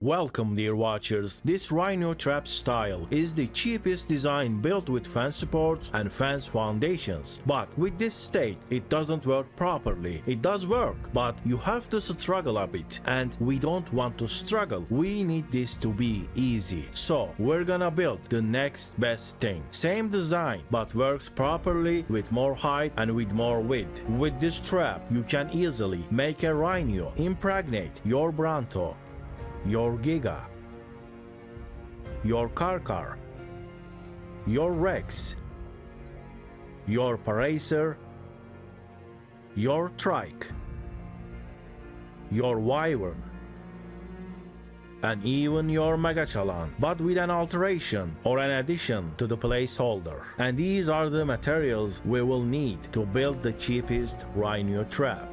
Welcome dear watchers, this Rhynio trap style is the cheapest design built with fan supports and fence foundations, but with this state it doesn't work properly. It does work, but you have to struggle a bit, and we don't want to struggle. We need this to be easy. So we're gonna build the next best thing. Same design but works properly with more height and with more width. With this trap you can easily make a Rhynio, impregnate your Bronto, your Giga, your Carchar, your Rex, your Paracer, your Trike, your Wyvern, and even your Megachelon, but with an alteration or an addition to the placeholder. And these are the materials we will need to build the cheapest Rhynio trap.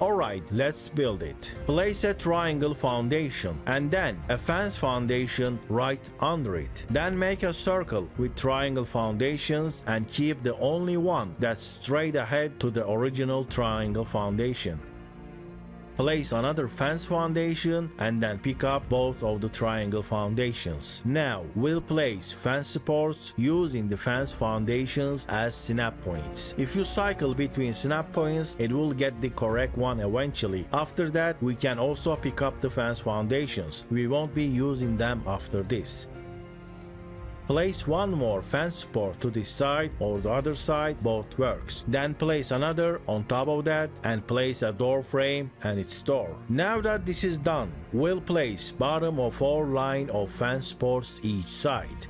Alright, let's build it. Place a triangle foundation and then a fence foundation right under it. Then make a circle with triangle foundations and keep the only one that's straight ahead to the original triangle foundation. Place another fence foundation and then pick up both of the triangle foundations. Now we'll place fence supports using the fence foundations as snap points. If you cycle between snap points, it will get the correct one eventually. After that, we can also pick up the fence foundations. We won't be using them after this. Place one more fence support to this side or the other side, both works. Then place another on top of that and place a door frame and its door. Now that this is done, we'll place bottom of 4 line of fence supports each side.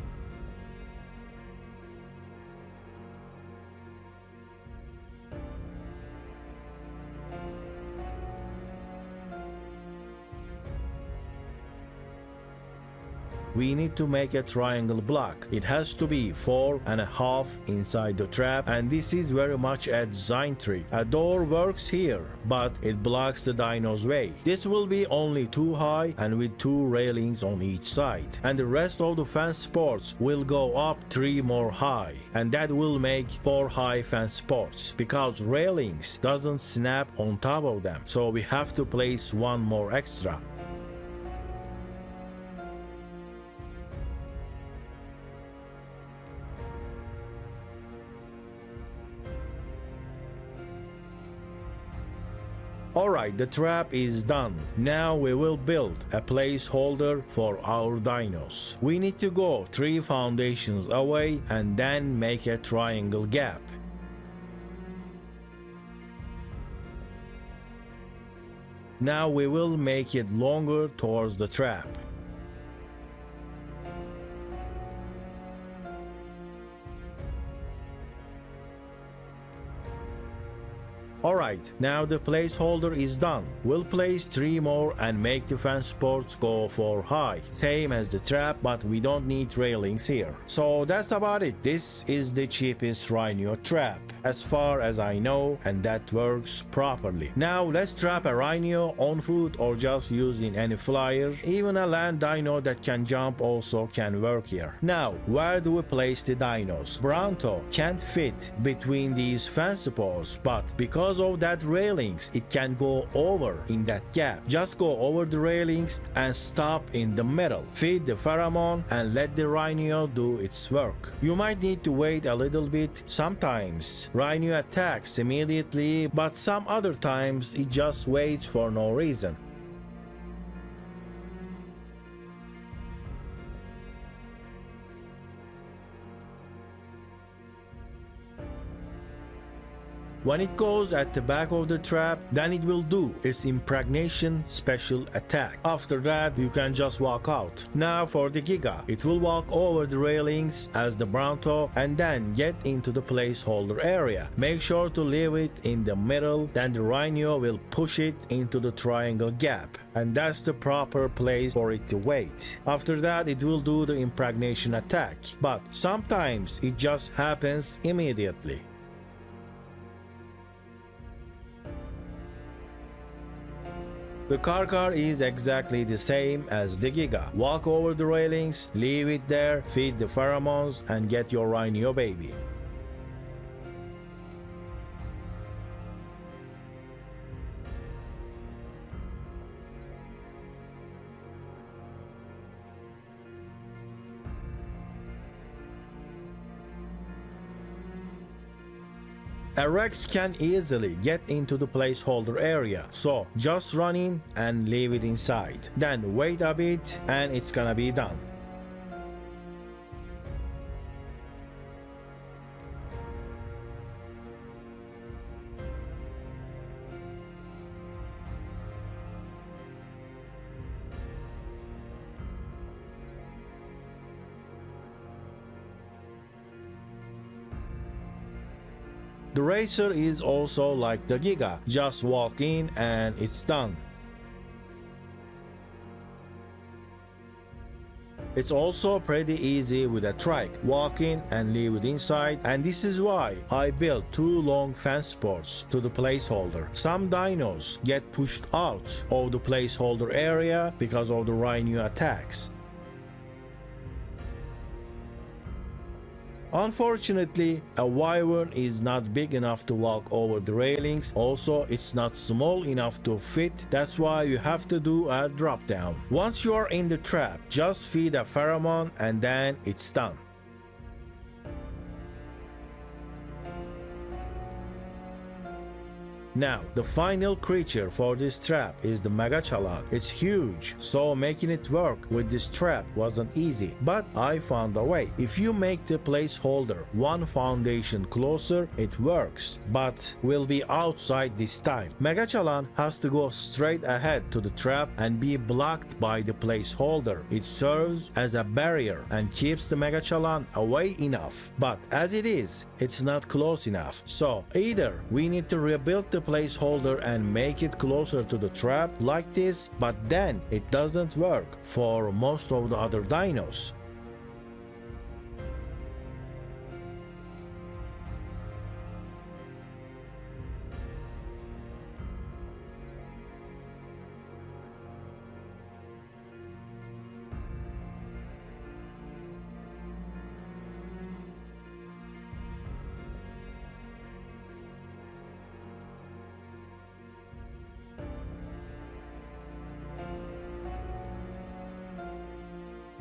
We need to make a triangle block. It has to be 4.5 inside the trap, and this is very much a design trick. A door works here, but it blocks the dino's way. This will be only 2 high and with 2 railings on each side, and the rest of the fence supports will go up 3 more high, and that will make 4 high fence supports because railings doesn't snap on top of them, so we have to place 1 more extra. Alright, the trap is done. Now we will build a placeholder for our dinos. We need to go 3 foundations away and then make a triangle gap. Now we will make it longer towards the trap. Alright, now the placeholder is done. We'll place 3 more and make the fence supports go 4 high. Same as the trap, but we don't need railings here. So that's about it. This is the cheapest Rhynio trap, as far as I know, and that works properly. Now let's trap a Rhynio on foot or just using any flyer. Even a land dino that can jump also can work here. Now, where do we place the dinos? Bronto can't fit between these fence supports, but because of that railings, it can go over in that gap. Just go over the railings and stop in the middle. Feed the pheromone and let the Rhynio do its work. You might need to wait a little bit. Sometimes Rhynio attacks immediately, but some other times it just waits for no reason. When it goes at the back of the trap, then it will do its impregnation special attack. After that, you can just walk out. Now for the Giga, it will walk over the railings as the Bronto and then get into the placeholder area. Make sure to leave it in the middle, then the Rhynio will push it into the triangle gap. And that's the proper place for it to wait. After that, it will do the impregnation attack, but sometimes it just happens immediately. The Carchar is exactly the same as the Giga. Walk over the railings, leave it there, feed the pheromones, and get your Rhynio baby. A Rex can easily get into the placeholder area, so just run in and leave it inside. Then wait a bit and it's gonna be done. The Racer is also like the Giga, just walk in and it's done. It's also pretty easy with a Trike, walk in and leave it inside, and this is why I built 2 long fence boards to the placeholder. Some dinos get pushed out of the placeholder area because of the Rhynio attacks. Unfortunately, a Wyvern is not big enough to walk over the railings, also it's not small enough to fit, that's why you have to do a drop down. Once you are in the trap, just feed a pheromone and then it's done. Now, the final creature for this trap is the Megachelon. It's huge, so making it work with this trap wasn't easy, but I found a way. If you make the placeholder 1 foundation closer, it works, but will be outside this time. Megachelon has to go straight ahead to the trap and be blocked by the placeholder. It serves as a barrier and keeps the Megachelon away enough, but as it is, it's not close enough. So either we need to rebuild the placeholder and make it closer to the trap like this, but then it doesn't work for most of the other dinos.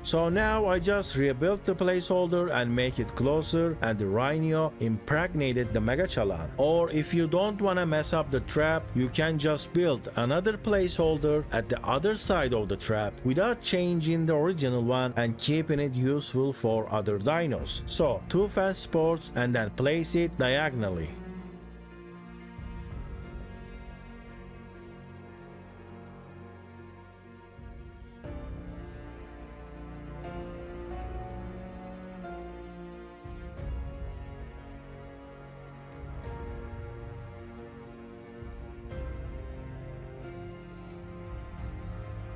So now I just rebuilt the placeholder and make it closer, and the Rhynio impregnated the Megachelon. Or if you don't wanna mess up the trap, you can just build another placeholder at the other side of the trap without changing the original one and keeping it useful for other dinos. So 2 fence boards and then place it diagonally.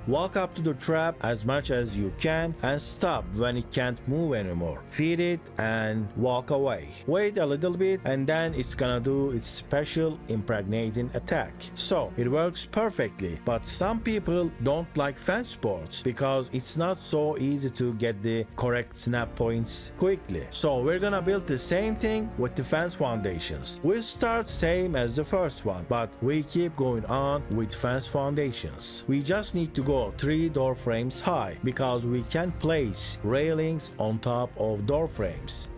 Walk up to the trap as much as you can and stop when it can't move anymore. Feed it and walk away. Wait a little bit and then it's gonna do its special impregnating attack. So it works perfectly, but some people don't like fence boards because it's not so easy to get the correct snap points quickly. So we're gonna build the same thing with the fence foundations. We start same as the first one, but we keep going on with fence foundations. We just need to go 3 door frames high because we can place railings on top of door frames.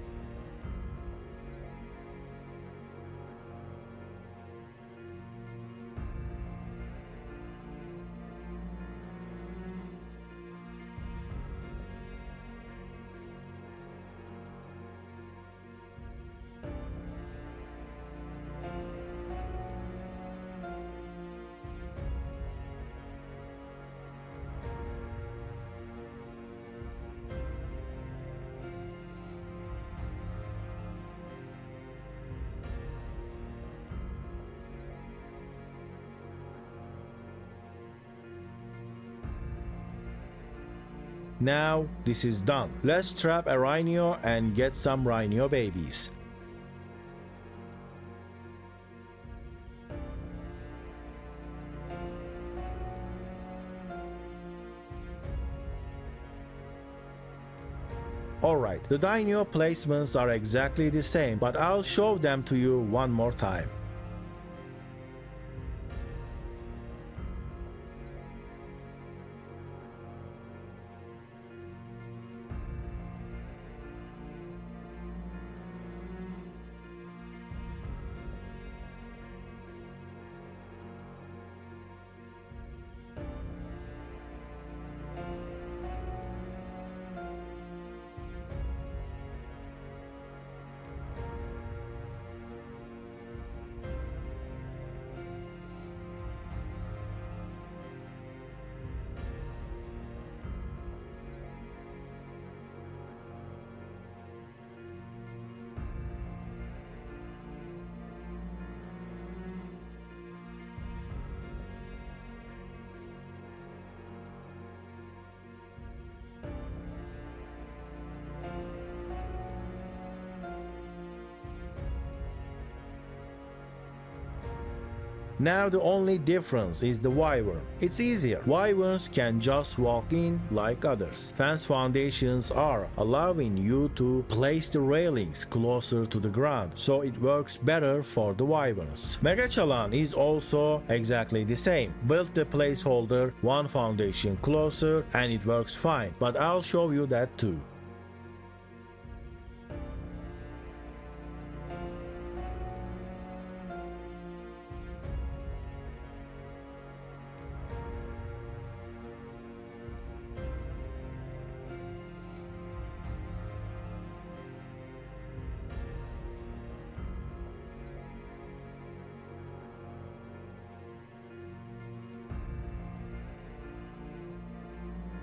Now this is done. Let's trap a Rhynio and get some Rhynio babies. Alright, the dino placements are exactly the same, but I'll show them to you one more time. Now the only difference is the Wyvern. It's easier. Wyverns can just walk in like others. Fence foundations are allowing you to place the railings closer to the ground, so it works better for the Wyverns. Megachelon is also exactly the same. Build the placeholder one foundation closer and it works fine, but I'll show you that too.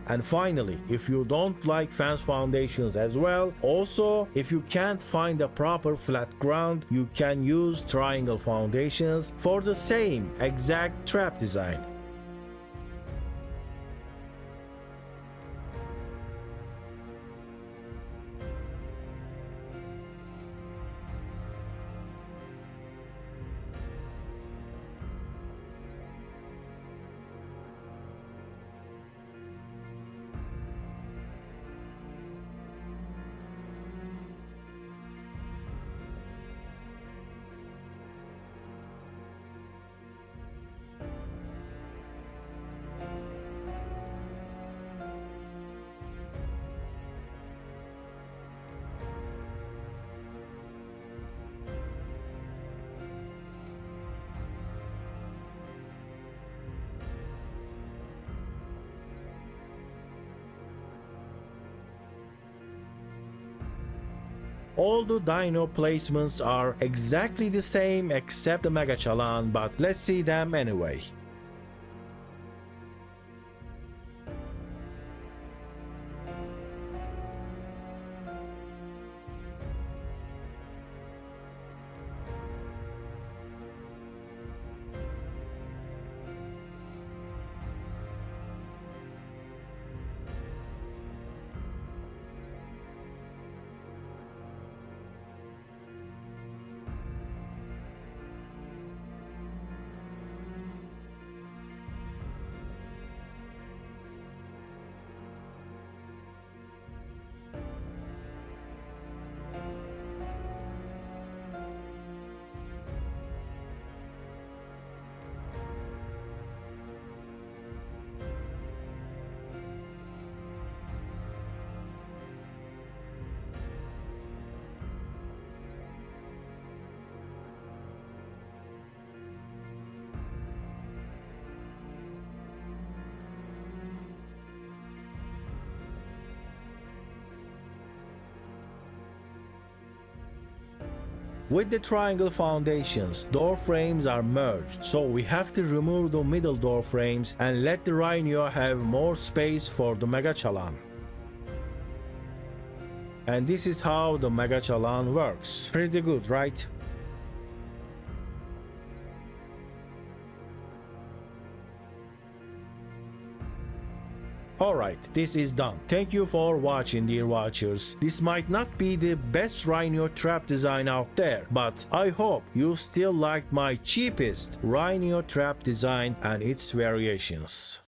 And finally, if you don't like fence foundations as well, also if you can't find a proper flat ground, you can use triangle foundations for the same exact trap design. All the dino placements are exactly the same except the Megachelon, but let's see them anyway. With the triangle foundations, door frames are merged, so we have to remove the middle door frames and let the Rhynio have more space for the Megachelon. And this is how the Megachelon works. Pretty good, right? Alright, this is done. Thank you for watching, dear watchers. This might not be the best Rhynio trap design out there, but I hope you still liked my cheapest Rhynio trap design and its variations.